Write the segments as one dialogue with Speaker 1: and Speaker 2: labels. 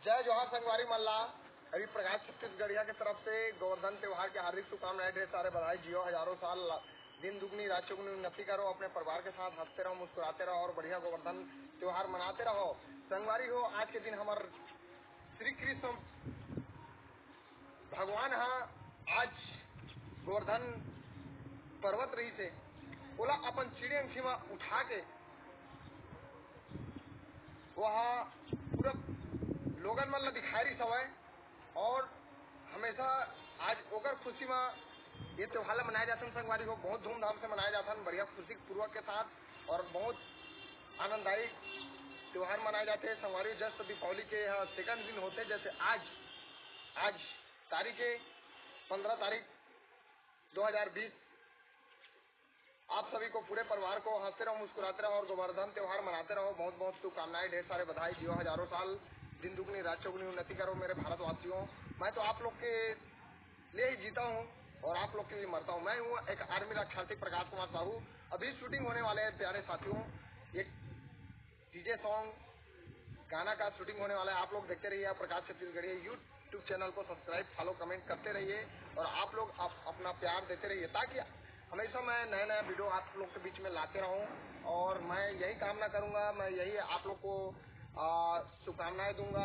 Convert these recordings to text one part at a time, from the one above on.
Speaker 1: जय जोहार संगवारी मल्ला। अभी प्रकाश छत्तीसगढ़िया की तरफ से गोवर्धन त्योहार के हार्दिक शुभकामनाएं, ढेर सारे बधाई। जियो हजारों साल, दिन दुगनी रात चौगुनी उन्नति करो, अपने परिवार के साथ हंसते रहो, मुस्कुराते रहो और बढ़िया गोवर्धन त्योहार मनाते रहो। संगवारी हो, आज के दिन हमारे श्री कृष्ण भगवान आज गोवर्धन पर्वत रही से बोला अपन चिड़िया खीमा उठा के वहाँ पूरा लोगन मन ला दिखाई रही सवय और हमेशा आज ओकर खुशी में ये त्योहार मनाया जाता है। संगवारी हो, बहुत धूमधाम से मनाया जाता है, बढ़िया खुशी पूर्वक के साथ और बहुत आनंददायी त्योहार मनाए जाते हैं। संगवारी जस्ट दीपावली के सेकंड दिन होते, जैसे आज तारीख 15 तारीख 2020। आप सभी को, पूरे परिवार को हंसते रहो, मुस्कुराते रहो और गोवर्धन त्योहार मनाते रहो। बहुत बहुत शुभकामनाएं, ढेर सारे बधाई। जियो हजारों साल, दिन दुगनी रात चौगुनी उन्नति करो मेरे भारतवासियों। मैं तो आप लोग के लिए ही जीता हूँ और आप लोग के लिए मरता हूँ। मैं हूँ एक आर्मी रक्षार्थी प्रकाश कुमार साहू। अभी शूटिंग होने वाले हैं प्यारे साथियों, एक डीजे सॉन्ग गाना का शूटिंग होने वाला है। आप लोग देखते रहिए। प्रकाश छत्तीसगढ़ी यूट्यूब चैनल को सब्सक्राइब, फॉलो, कमेंट करते रहिए और आप लोग अपना प्यार देते रहिए, ताकि हमेशा मैं नया नया वीडियो आप लोग के बीच में लाते रहूं। और मैं यही कामना करूंगा, मैं यही आप लोग को शुभकामनाएं दूंगा।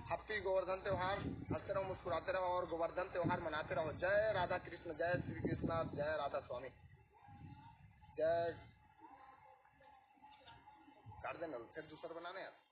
Speaker 1: हैप्पी गोवर्धन त्योहार, हंसते रहो, मुस्कुराते रहो और गोवर्धन त्योहार मनाते रहो। जय राधा कृष्ण, जय श्री कृष्ण, जय राधा स्वामी, जय। कर देना फिर दूसरा बनाने यार।